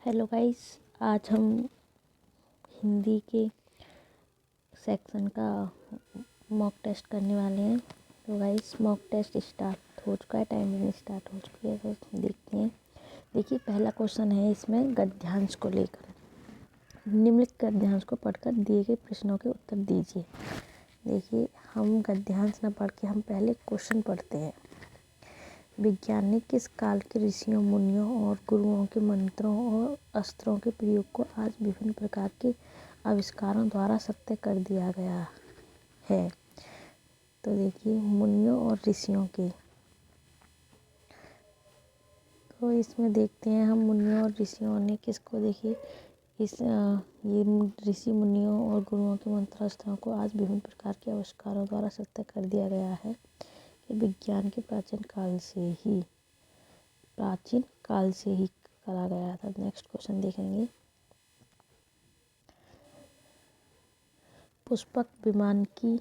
Hello guys, आज हम हिंदी के सेक्शन का मॉक टेस्ट करने वाले हैं। तो गाइस, मॉक टेस्ट स्टार्ट हो चुका है, टाइमिंग स्टार्ट हो चुकी है। तो देखते हैं। देखिए, पहला क्वेश्चन है इसमें गद्यांश को लेकर। निम्नलिखित गद्यांश को पढ़कर दिए गए प्रश्नों के उत्तर दीजिए। देखिए, हम गद्यांश ना पढ़ के हम पहले क्वेश्चन पढ़ते हैं। विज्ञान किस काल के ऋषियों, मुनियों और गुरुओं के मंत्रों और अस्त्रों के प्रयोग को आज विभिन्न प्रकार के आविष्कारों द्वारा सत्य कर दिया गया है। तो देखिए, मुनियों और ऋषियों के, तो इसमें देखते हैं हम मुनियों और ऋषियों ने किसको। देखिए, ये ऋषि, मुनियों और गुरुओं के मंत्रास्त्रों को आज विभिन्न प्रकार के आविष्कारों द्वारा सत्य कर दिया गया है कि विज्ञान के प्राचीन काल से ही करा गया था। नेक्स्ट क्वेश्चन देखेंगे। पुष्पक विमान की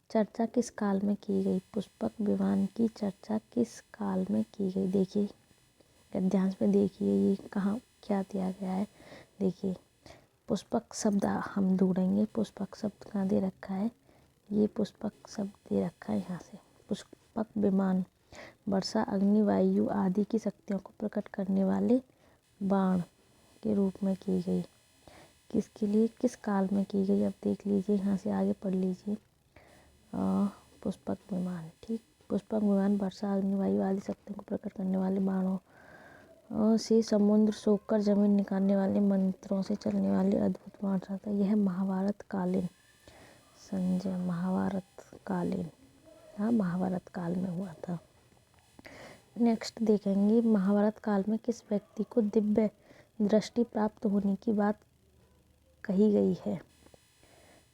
चर्चा किस काल में की गई? पुष्पक विमान की चर्चा किस काल में की गई? देखिए, गद्यांश में देखिए ये कहाँ क्या दिया गया है। देखिए, पुष्पक शब्द हम ढूंढेंगे। पुष्पक शब्द कहाँ दे रखा है? ये पुष्पक शब्द दे रखा है यहाँ से। पुष्पक विमान वर्षा, अग्नि, वायु आदि की शक्तियों को प्रकट करने वाले बाण के रूप में की गई। किसके लिए, किस काल में की गई? अब देख लीजिए, यहाँ से आगे पढ़ लीजिए। पुष्पक विमान, ठीक। पुष्पक विमान वर्षा, अग्नि, वायु आदि शक्तियों को प्रकट करने वाले बाणों से समुद्र सोखकर जमीन निकालने वाले मंत्रों से चलने वाले अद्भुत बाण था। यह महाभारत कालीन संजय महाभारत काल में हुआ था। नेक्स्ट देखेंगे, महाभारत काल में किस व्यक्ति को दिव्य दृष्टि प्राप्त होने की बात कही गई है?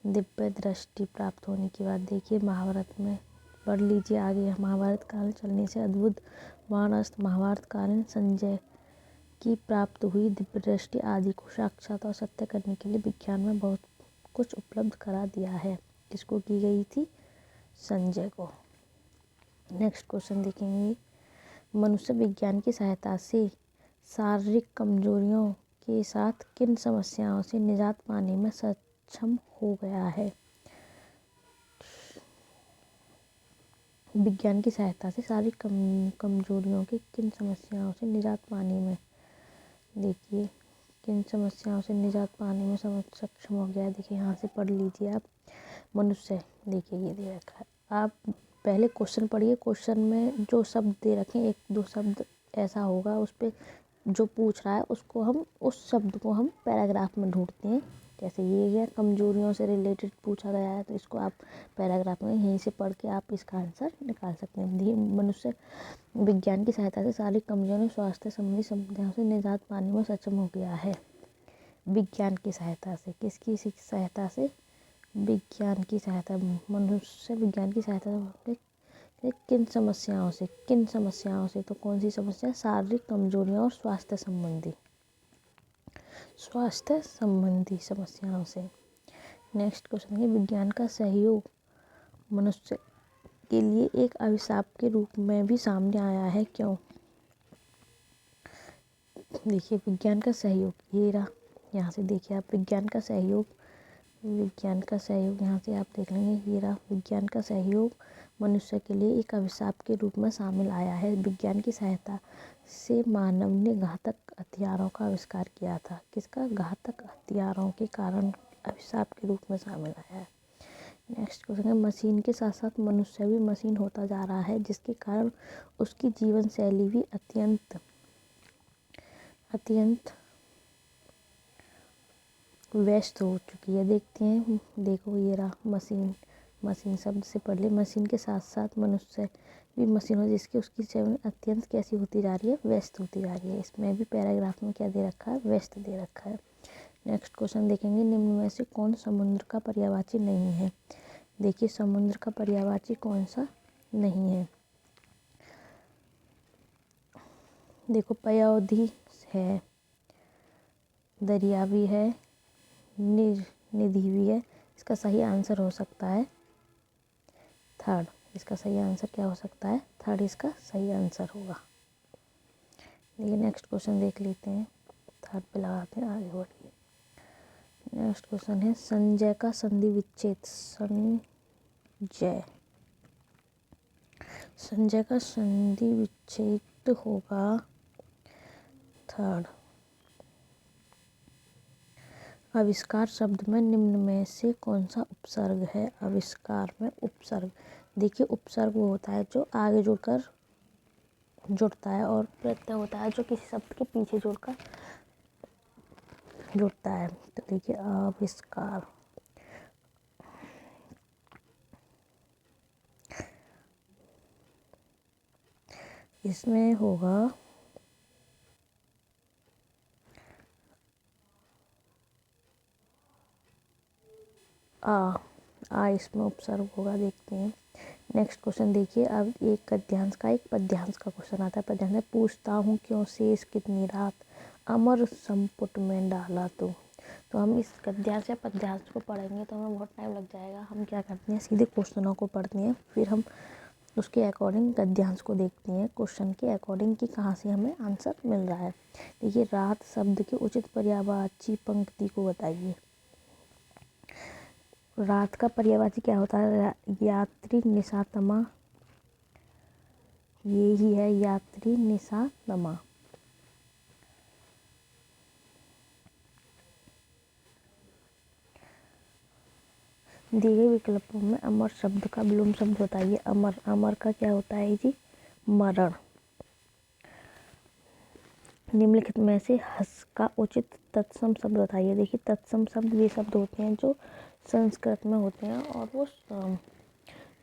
दिव्य दृष्टि प्राप्त होने की बात, देखिए महाभारत में पढ़ लीजिए आगे। महाभारत काल चलने से अद्भुत बाणास्त्र महाभारत कालीन संजय की प्राप्त हुई दिव्य दृष्टि आदि को साक्षात और सत्य करने के लिए विज्ञान में बहुत कुछ उपलब्ध करा दिया है। किसको की गई थी? संजय को। नेक्स्ट क्वेश्चन देखेंगे। मनुष्य विज्ञान की सहायता से शारीरिक कमजोरियों के साथ किन समस्याओं से निजात पाने में सक्षम हो गया है? विज्ञान की सहायता से शारीरिक कमजोरियों के किन समस्याओं से निजात पाने में, देखिए, किन समस्याओं से निजात पाने में सक्षम हो गया। देखिए, यहाँ से पढ़ लीजिए आप। मनुष्य, देखिए ये दे रखा है। आप पहले क्वेश्चन पढ़िए। क्वेश्चन में जो शब्द दे रखे हैं, एक दो शब्द ऐसा होगा, उस पर जो पूछ रहा है उसको हम, उस शब्द को हम पैराग्राफ में ढूंढते हैं। जैसे ये है कमजोरियों से रिलेटेड पूछा गया है, तो इसको आप पैराग्राफ में यहीं से पढ़ के आप इसका आंसर निकाल सकते हैं। देखिए, मनुष्य विज्ञान की सहायता से शारीरिक कमजोरियों, स्वास्थ्य संबंधी समस्याओं से निजात पाने में सक्षम हो गया है। विज्ञान की सहायता से, किसकी सहायता से? विज्ञान की सहायता। मनुष्य विज्ञान की सहायता से किन समस्याओं से, तो कौन सी समस्या? शारीरिक कमजोरियों और स्वास्थ्य संबंधी समस्याओं से। नेक्स्ट क्वेश्चन है, विज्ञान का सहयोग मनुष्य के लिए एक अभिशाप के रूप में भी सामने आया है, क्यों? देखिए, विज्ञान का सहयोग, ये रहा। यहाँ से देखिए आप, विज्ञान का सहयोग यहाँ से आप देख लेंगे। ये रहा, विज्ञान का सहयोग मनुष्य के लिए एक अभिशाप के रूप में सामने आया है। विज्ञान की सहायता से मानव ने घातक हथियारों का आविष्कार किया था। किसका? घातक हथियारों के कारण अभिशाप के रूप में सामने आया है। नेक्स्ट क्वेश्चन है, मशीन के साथ साथ मनुष्य भी मशीन होता जा रहा है, जिसके कारण उसकी जीवन शैली भी अत्यंत व्यस्त हो चुकी है। देखते हैं, देखो ये रहा मशीन शब्द से पढ़ ले। मशीन के साथ साथ मनुष्य भी मशीन हो, जिसकी उसकी जीवन अत्यंत कैसी होती जा रही है? व्यस्त होती जा रही है। इसमें भी पैराग्राफ में क्या दे रखा है? व्यस्त दे रखा है। नेक्स्ट क्वेश्चन देखेंगे, निम्न में से कौन समुद्र का पर्यायवाची नहीं है? देखिए, समुद्र का पर्यायवाची कौन सा नहीं है? देखो, पयोधी है, दरिया भी है, निधि भी है। इसका सही आंसर हो सकता है थर्ड। इसका सही आंसर क्या हो सकता है? थर्ड इसका सही आंसर होगा। ये नेक्स्ट क्वेश्चन देख लेते हैं। थर्ड पे लगाते हैं, आगे बढ़िए। नेक्स्ट क्वेश्चन है संजय का संधि विच्छेद। संजय का संधि विच्छेद होगा थर्ड। आविष्कार शब्द में निम्न में से कौन सा उपसर्ग है? आविष्कार में उपसर्ग, देखिए उपसर्ग वो होता है जो आगे जुड़कर जुड़ता है, और प्रत्यय होता है जो किसी शब्द के पीछे जुड़कर जुड़ता है। तो देखिए आविष्कार, इसमें होगा आ इसमें उपसर्ग होगा, देखते हैं। नेक्स्ट क्वेश्चन देखिए, अब एक गद्यांश का एक पद्यांश का क्वेश्चन आता है। पद्यांश में पूछता हूँ क्यों शेष कितनी रात अमर संपुट में डाला तो हम इस गद्यांश या पद्यांश को पढ़ेंगे तो हमें बहुत टाइम लग जाएगा। हम क्या करते हैं, सीधे क्वेश्चनों को पढ़ते हैं, फिर हम उसके अकॉर्डिंग गद्यांश को देखते हैं क्वेश्चन के अकॉर्डिंग कि कहाँ से हमें आंसर मिल रहा है। देखिए रात शब्द के उचित पर्यायवाची पंक्ति को बताइए। रात का पर्यायवाची क्या होता है? यात्री निशातमा, ये ही है यात्री निशातमा। दिए गए विकल्पों में अमर शब्द का विलोम शब्द बताइए। अमर, अमर का क्या होता है जी? मरण। निम्नलिखित में से हस का उचित तत्सम शब्द बताइए। देखिए तत्सम शब्द वे शब्द होते हैं जो संस्कृत में होते हैं और वो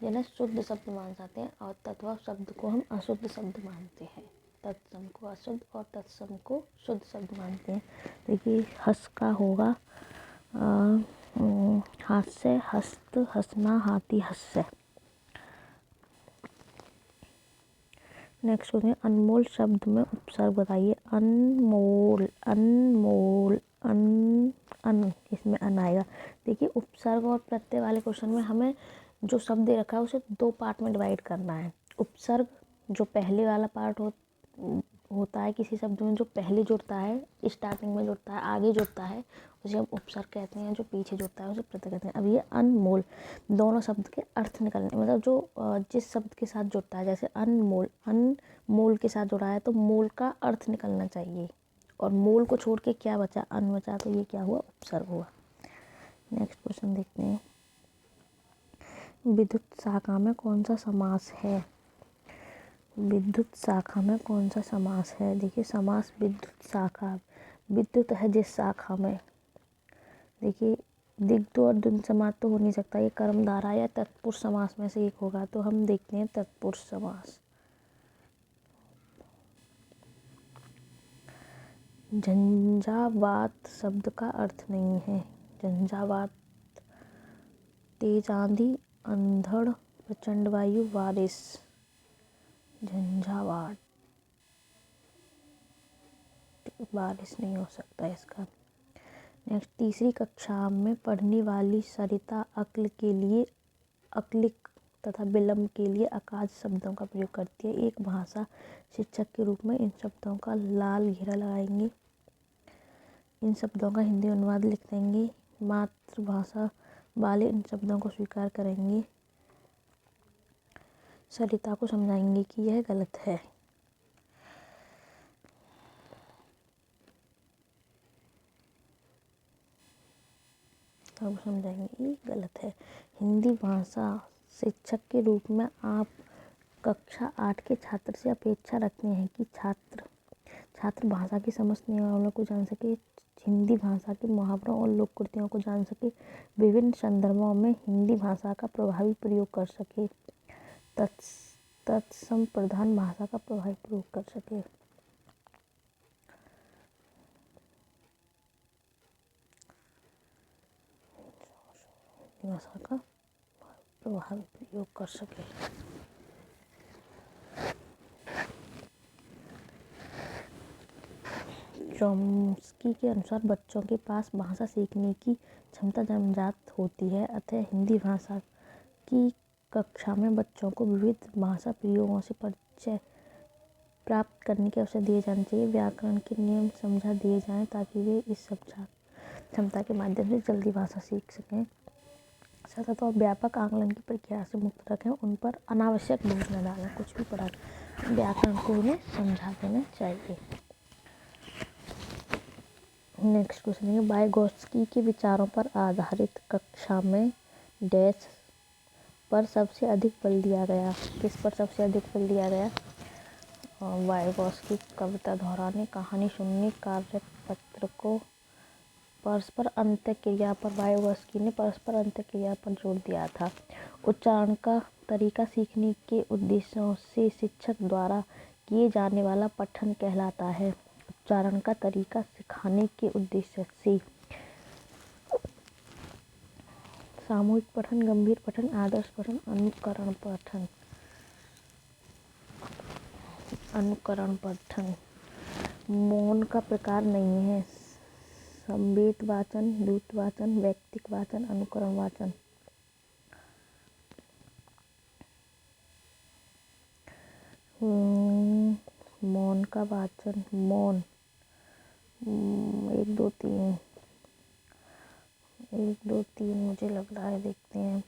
जिन्हें शुद्ध शब्द मान जाते हैं, और तत्व शब्द को हम अशुद्ध शब्द मानते हैं। तत्सम को अशुद्ध और तत्सम को शुद्ध शब्द मानते हैं। देखिए हस का होगा हास्य, हस्त, हंसना, हाथी, हस्य। नेक्स्ट होते हैं अनमोल शब्द में उपसर्ग बताइए। अनमोल, अनमोल, अन इसमें अन आएगा। देखिए उपसर्ग और प्रत्यय वाले क्वेश्चन में हमें जो शब्द दे रखा है उसे दो पार्ट में डिवाइड करना है। उपसर्ग जो पहले वाला पार्ट होता है किसी शब्द में, जो पहले जुड़ता है, स्टार्टिंग में जुड़ता है, आगे जुड़ता है, उसे हम उपसर्ग कहते हैं। जो पीछे जुड़ता है उसे प्रत्यय कहते हैं। अब ये अनमोल, दोनों शब्द के अर्थ निकलने, मतलब जो जिस शब्द के साथ जुड़ता है, जैसे अनमोल, अनमोल के साथ जुड़ा है तो मोल का अर्थ निकलना चाहिए, और मोल को छोड़ के क्या बचा? अन बचा, तो ये क्या हुआ? उपसर्ग हुआ। नेक्स्ट क्वेश्चन देखते हैं, विद्युत शाखा में कौन सा समास है? विद्युत शाखा में कौन सा समास है? देखिए समास विद्युत शाखा, विद्युत है जिस शाखा में। देखिए दिग्ध और द्वंद्व समास तो हो नहीं सकता, ये कर्मधारय या तत्पुरुष समास में से एक होगा, तो हम देखते हैं तत्पुरुष समास। झंझावात शब्द का अर्थ नहीं है। झंझावात तेज आंधी, अंधड़, प्रचंड वायु, बारिश। झंझावात बारिश नहीं हो सकता इसका। नेक्स्ट तीसरी कक्षा में पढ़ने वाली सरिता अक्ल के लिए अक्लिक तथा विलंब के लिए अकाज शब्दों का प्रयोग करती है। एक भाषा शिक्षक के रूप में इन शब्दों का लाल घेरा लगाएंगे, इन शब्दों का हिंदी अनुवाद लिख देंगे, मातृभाषा वाले इन शब्दों को स्वीकार करेंगे, सरिता को समझाएंगे कि यह गलत है। तब समझाएंगे ये गलत है। हिंदी भाषा शिक्षक के रूप में आप कक्षा 8 के छात्र से अपेक्षा रखते हैं कि छात्र भाषा की समस्त नियमावलियों को जान सके, हिंदी भाषा के मुहावरों और लोक कृतियों को जान सके, विभिन्न संदर्भों में हिंदी भाषा का प्रभावी प्रयोग कर सके, तत्सम प्रधान भाषा का प्रभावी प्रयोग कर सके। भाषा का प्रभावी प्रयोग कर सके। चॉम्स्की के अनुसार बच्चों के पास भाषा सीखने की क्षमता जन्मजात होती है, अतः हिंदी भाषा की कक्षा में बच्चों को विविध भाषा प्रयोगों से प्राप्त करने के अवसर दिए जाने चाहिए। व्याकरण के नियम समझा दिए जाएं ताकि वे इस क्षमता के माध्यम से जल्दी भाषा सीख सकें। सतत और व्यापक आकलन की प्रक्रिया से मुक्त रखें। उन पर अनावश्यक बोझ न डालें। कुछ भी पढ़ा व्याकरण को उन्हें समझा देना चाहिए। नेक्स्ट क्वेश्चन है, वाइगोत्स्की के विचारों पर आधारित कक्षा में डैश पर सबसे अधिक बल दिया गया। किस पर सबसे अधिक बल दिया गया? वाइगोत्स्की कविता दोहराने, कहानी सुनने, कार्यपत्र को परस्पर अंतःक्रिया पर। वाइगोत्स्की ने परस्पर अंतःक्रिया पर जोर दिया था। उच्चारण का तरीका सीखने के उद्देश्यों से शिक्षक द्वारा किए जाने वाला पठन कहलाता है। उच्चारण का तरीका सिखाने के उद्देश्य से सामूहिक पठन, गंभीर पठन, आदर्श पठन, अनुकरण पठन। अनुकरण पठन मौन का प्रकार नहीं है। संवेद वाचन, द्रुत वाचन, व्यक्तिक वाचन, अनुकरण वाचन। मौन का वाचन, मौन 1 2 3 1 2 3 मुझे लग रहा है, देखते हैं।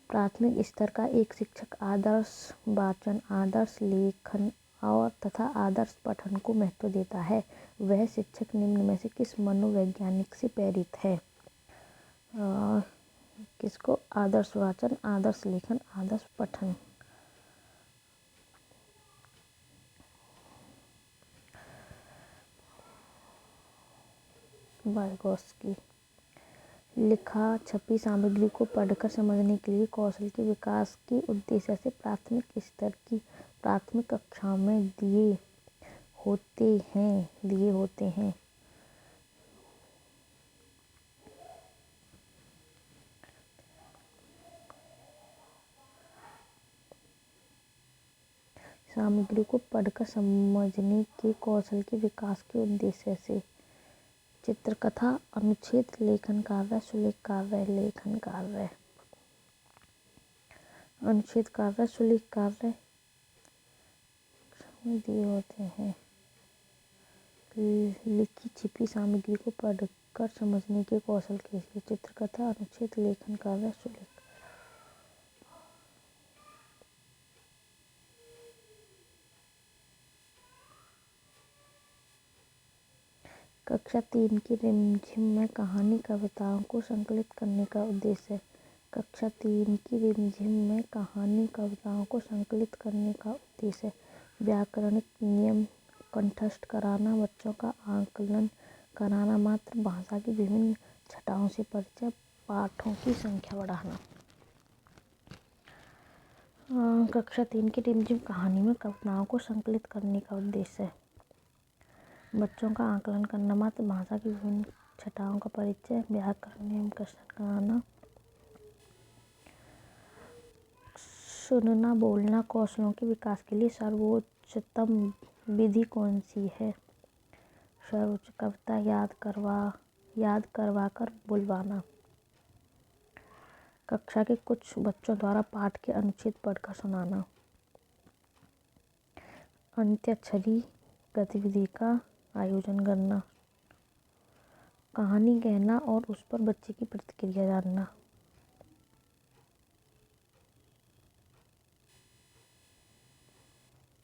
प्राथमिक स्तर का एक शिक्षक आदर्श वाचन, आदर्श लेखन और तथा आदर्श पठन को महत्व देता है। वह शिक्षक निम्न में से किस मनोवैज्ञानिक से प्रेरित है? किसको? आदर्श वाचन, आदर्श लेखन, आदर्श पठन। वाइगोत्स्की। लिखा छपी सामग्री को पढ़कर समझने के लिए कौशल के विकास के उद्देश्य से प्राथमिक स्तर की प्राथमिक कक्षाओं में दिए होते हैं। सामग्री को पढ़कर समझने के कौशल के विकास के उद्देश्य से चित्रकथा, अनुच्छेद, लेखन कार्य, सुलेख कार्य, लेखन कार्य। अनुच्छेद कार्य, सुलेख कार्य दिए होते हैं। लिखी छिपी सामग्री को पढ़कर समझने के कौशल के लिए चित्रकथा, अनुच्छेद, लेखन कार्य, सुलेख। कक्षा 3 की रिमझिम में कहानी कविताओं को संकलित करने का उद्देश्य। कक्षा 3 की रिमझिम में कहानी कविताओं को संकलित करने का उद्देश्य व्याकरणिक नियम कंठस्थ कराना, बच्चों का आकलन कराना, मातृभाषा की विभिन्न छटाओं से परिचय, पाठों की संख्या बढ़ाना। कक्षा 3 की रिमझिम कहानी में कविताओं को संकलित करने का उद्देश्य बच्चों का आकलन करना, मातृभाषा की विभिन्न छटाओं का परिचय, व्याकरण नियम कंठस्थ कराना, सुनना बोलना कौशलों के विकास के लिए सर्वोच्चतम विधि कौन सी है? सर्वोच्च कविता याद करवा कर बुलवाना। कक्षा के कुछ बच्चों द्वारा पाठ के अनुच्छेद पढ़कर सुनाना। अंत्याक्षरी गतिविधि का आयोजन करना। कहानी कहना और उस पर बच्चे की प्रतिक्रिया जानना।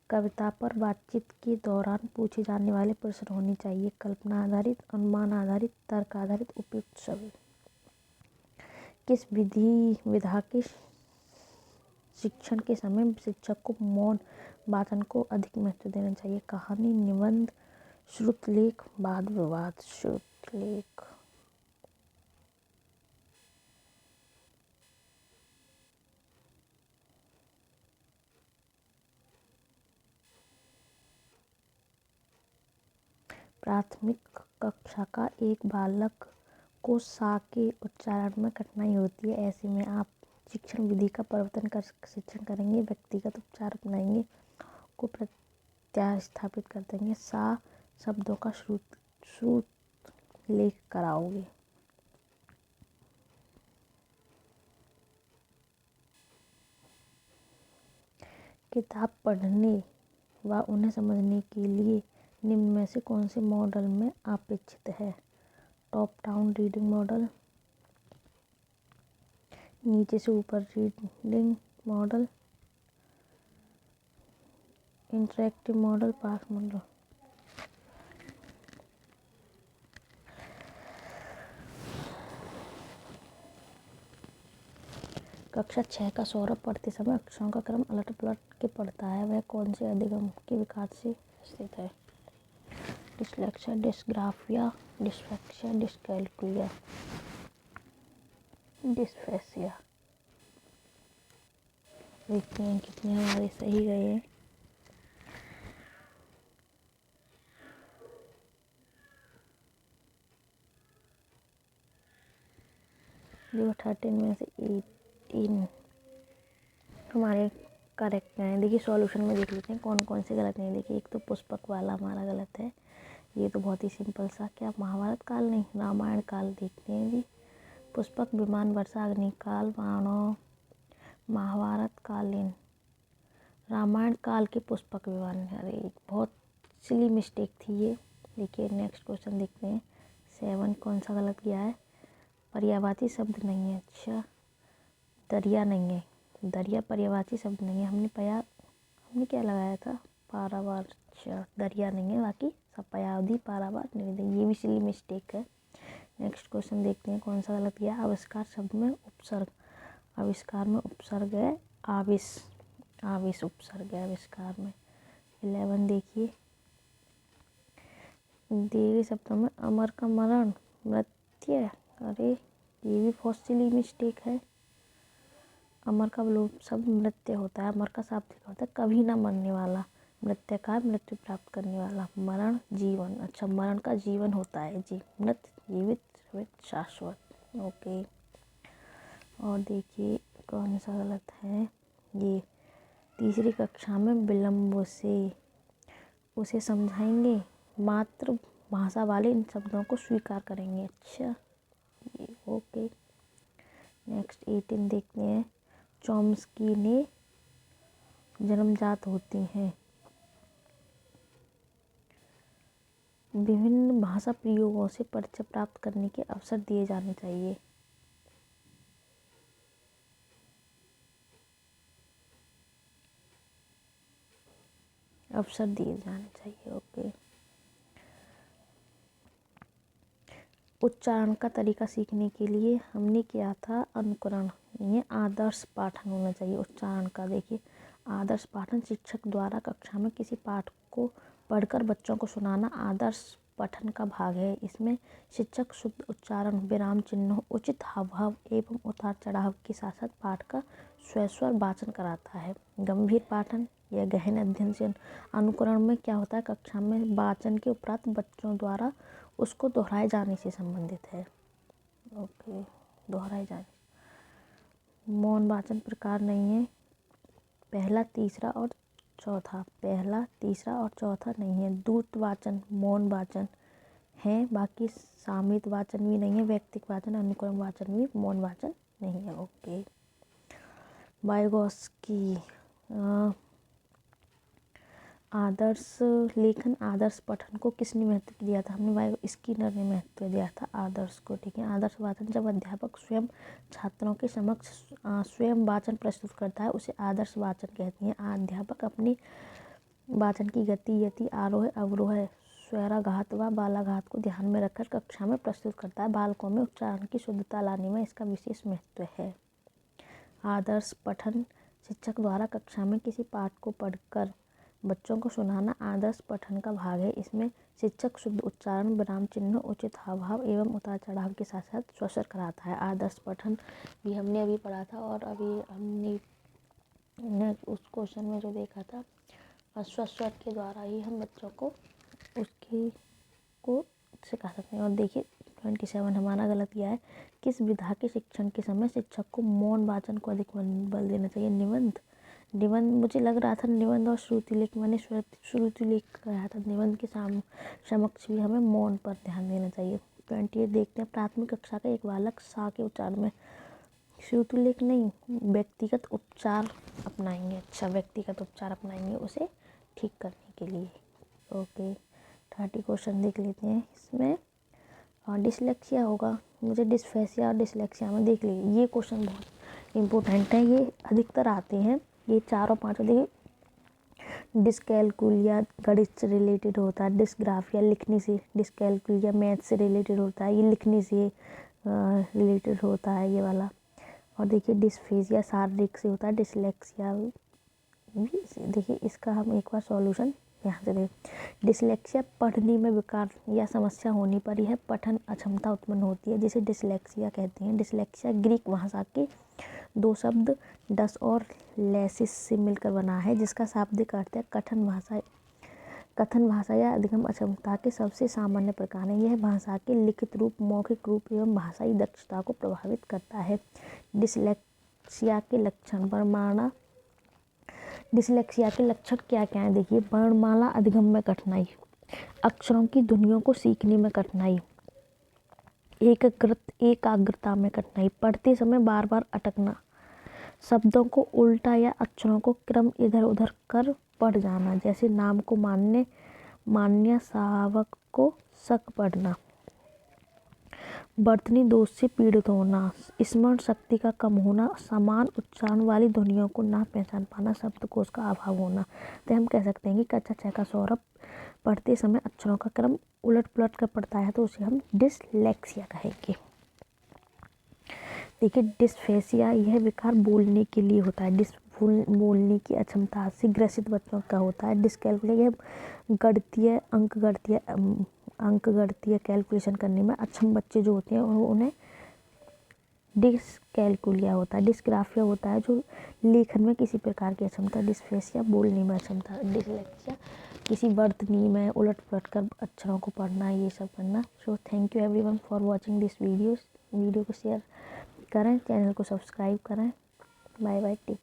कविता पर बातचीत के दौरान पूछे जाने वाले प्रश्न होने चाहिए। कल्पना आधारित, अनुमान आधारित, तर्क आधारित, उपयुक्त सभी। किस विधा के शिक्षण के समय शिक्षक को मौन वाचन को अधिक महत्व देना चाहिए? कहानी, निबंध, श्रुतलेख, वाद विवाद। श्रुतलेख। प्राथमिक कक्षा का एक बालक को सा के उच्चारण में कठिनाई होती है। ऐसे में आप शिक्षण विधि का परिवर्तन कर शिक्षण करेंगे, व्यक्तिगत उपचार अपनाएंगे, को प्रत्यास्थापित कर देंगे। सा शब्दों का श्रुत लेख कराओगे। किताब पढ़ने व उन्हें समझने के लिए निम्न में से कौन से मॉडल में अपेक्षित है? टॉप डाउन रीडिंग मॉडल, नीचे से ऊपर रीडिंग मॉडल, इंटरैक्टिव मॉडल, पास मॉडल। कक्षा 6 का सौरभ पढ़ते समय अक्षरों का क्रम अलट पलट के पढ़ता है, वह कौन से अधिगम के विकास से स्थित है? डिसलेक्सिया, डिस्ग्राफिया, डिस्फेक्सिया, डिसकैल्कुलिया, डिस्फेसिया। देखते हैं कितने हमारे सही गए हैं। देखो 13 में से 18 हमारे करेक्ट हैं। देखिए सॉल्यूशन में देख लेते हैं कौन कौन से गलत नहीं। देखिए एक तो पुष्पक वाला हमारा गलत है, ये तो बहुत ही सिंपल सा। क्या महाभारत काल नहीं, रामायण काल। देखते हैं जी, पुष्पक विमान वर्षा अग्निकाल मानव महाभारत कालीन, रामायण काल के पुष्पक विमान। अरे बहुत सिली मिस्टेक थी ये। देखिए नेक्स्ट क्वेश्चन देखते हैं। 7 कौन सा गलत गया है? पर्यायवाची शब्द नहीं है। अच्छा, दरिया नहीं है, दरिया पर्यायवाची शब्द नहीं है। हमने क्या लगाया था? पारावार। अच्छा, दरिया नहीं है, बाकी सब पयावधि, पारावार, निर्दय। ये भी सिली मिस्टेक है। नेक्स्ट क्वेश्चन देखते हैं कौन सा गलत गया। आविष्कार शब्द में उपसर्ग, आविष्कार में उपसर्ग है आविष, आविष उपसर्ग है आविष्कार में। 11 देखिए, देवी शब्दों में अमर का मरण, मृत्यु। अरे ये भी बहुत सिली मिस्टेक है। अमर का लोप शब्द मृत्यु होता है, अमर का शाब्दिक होता है कभी ना मरने वाला, मृत्यु का मृत्यु प्राप्त करने वाला, मरण जीवन। अच्छा, मरण का जीवन होता है जी, मृत जीवित, जीवित शाश्वत। ओके, और देखिए कौन सा गलत है ये। तीसरी कक्षा में विलम्ब से उसे समझाएंगे, मातृ भाषा वाले इन शब्दों को स्वीकार करेंगे। अच्छा ये ओके। नेक्स्ट 18 देखते हैं। चॉम्स्की ने जन्मजात होती हैं, विभिन्न भाषा प्रयोगों से परिचय प्राप्त करने के अवसर दिए जाने चाहिए। अवसर दिए जाने चाहिए। ओके, उच्चारण का तरीका सीखने के लिए हमने किया था अनुकरण, ये आदर्श पाठन होना चाहिए उच्चारण का। देखिए आदर्श पाठन शिक्षक द्वारा कक्षा में किसी पाठ को पढ़कर बच्चों को सुनाना आदर्श पठन का भाग है। इसमें शिक्षक शुद्ध उच्चारण, विराम चिन्हों, उचित हाव भाव एवं उतार चढ़ाव के साथ साथ पाठ का स्वस्वर वाचन कराता है। गंभीर पाठन या गहन अध्ययन से अनुकरण में क्या होता है, कक्षा में वाचन के उपरांत बच्चों द्वारा उसको दोहराए जाने से संबंधित है। ओके, दोहराए जाने। मौन वाचन प्रकार नहीं है, पहला तीसरा और चौथा, पहला तीसरा और चौथा नहीं है। दूत वाचन मौन वाचन है, बाकी सामित वाचन भी नहीं है, व्यक्तिक वाचन, अनुक्रम वाचन भी मौन वाचन नहीं है। ओके, वाइगोस्की आदर्श लेखन, आदर्श पठन को किसने महत्व दिया था? हमने स्किनर ने महत्व दिया था आदर्श को। ठीक है, आदर्श वाचन जब अध्यापक स्वयं छात्रों के समक्ष स्वयं वाचन प्रस्तुत करता है उसे आदर्श वाचन कहते हैं। अध्यापक अपने वाचन की गति, यति, आरोह, अवरोह, स्वैराघात व बालाघात को ध्यान में रखकर कक्षा में प्रस्तुत करता है। बालकों में उच्चारण की शुद्धता लाने में इसका विशेष महत्व है। आदर्श पठन शिक्षक द्वारा कक्षा में किसी पाठ को पढ़कर बच्चों को सुनाना आदर्श पठन का भाग है। इसमें शिक्षक शुद्ध उच्चारण, विराम चिन्ह, उचित हाव भाव एवं उतार चढ़ाव के साथ साथ स्वस्वर कराता है। आदर्श पठन भी हमने अभी पढ़ा था और अभी हमने उस क्वेश्चन में जो देखा था, स्वस्वर के द्वारा ही हम बच्चों को उसकी को सिखा सकते हैं। और देखिए 27 हमारा गलत गया है। किस विधा के शिक्षण के समय शिक्षक को मौन वाचन को अधिक बल देना चाहिए? निबंध, निबंध मुझे लग रहा था निबंध और श्रुतिलेख, मैंने श्रुतिलेख कहा था। निबंध के समक्ष भी हमें मौन पर ध्यान देना चाहिए। 28 देखते हैं। प्राथमिक कक्षा का एक बालक सा के उच्चारण में श्रुतिलेख नहीं, व्यक्तिगत उपचार अपनाएंगे। अच्छा, व्यक्तिगत उपचार अपनाएंगे, उसे ठीक करने के लिए। ओके, 30 क्वेश्चन देख लेते हैं इसमें। डिसलेक्सिया होगा, मुझे डिस्फेसिया और डिसलेक्सिया में देख लीजिए, ये क्वेश्चन बहुत इम्पोर्टेंट है, ये अधिकतर आते हैं, ये 4 और 5। देखिए, डिसकैलकुलिया गणित से रिलेटेड होता है, डिस्ग्राफिया लिखने से, डिसकैलकुलिया मैथ से रिलेटेड होता है, ये लिखने से रिलेटेड होता है ये वाला। और देखिए डिस्फेसिया शारीरिक से होता है, डिसलेक्सिया देखिए इसका हम एक बार सॉल्यूशन यहाँ से देखें। डिसलेक्सिया पढ़ने में विकार या समस्या होने पर यह पठन अक्षमता उत्पन्न होती है, जिसे डिसलेक्सिया कहते हैं। डिसलेक्सिया ग्रीक भाषा के 2 शब्द डस और लेसिस से मिलकर बना है, जिसका शाब्दिक अर्थ है कथन भाषा या अधिगम अक्षमता के सबसे सामान्य प्रकार है। यह भाषा के लिखित रूप, मौखिक रूप एवं भाषाई दक्षता को प्रभावित करता है। डिसलेक्सिया के लक्षण, वर्णमाला डिसलेक्सिया के लक्षण क्या क्या हैं देखिए। वर्णमाला अधिगम में कठिनाई, अक्षरों की ध्वनियों को सीखने में कठिनाई, एकाग्रता में कठिनाई, पढ़ते समय बार बार अटकना, शब्दों को उल्टा या अक्षरों को क्रम इधर उधर कर पढ़ जाना, जैसे नाम को मान्य शावक को शक पढ़ना, वर्तनी दोष से पीड़ित होना, स्मरण शक्ति का कम होना, समान उच्चारण वाली ध्वनियों को ना पहचान पाना, शब्दकोश का अभाव होना। तो हम कह सकते हैं कि कक्षा 6 का सौरभ पढ़ते समय अक्षरों का क्रम उलट पुलट कर पढ़ता है, तो उसे हम डिसलेक्सिया कहेंगे। देखिए डिस्फेसिया, यह विकार बोलने के लिए होता है, बोलने की अक्षमता से ग्रसित बच्चों का होता है। डिसकैलकुलिया, यह अंक गणितीय कैलकुलेशन करने में अक्षम बच्चे जो होते हैं उन्हें डिसकैलकुलिया होता है। डिस्ग्राफिया होता है जो लेखन में किसी प्रकार की अक्षमता। डिस्फेसिया बोलने में अक्षमता। डिसलेक्सिया किसी वर्तनी में उलट पलट कर अक्षरों को पढ़ना, ये सब करना। So thank you everyone for watching this video को शेयर करें, चैनल को सब्सक्राइब करें। Bye bye, take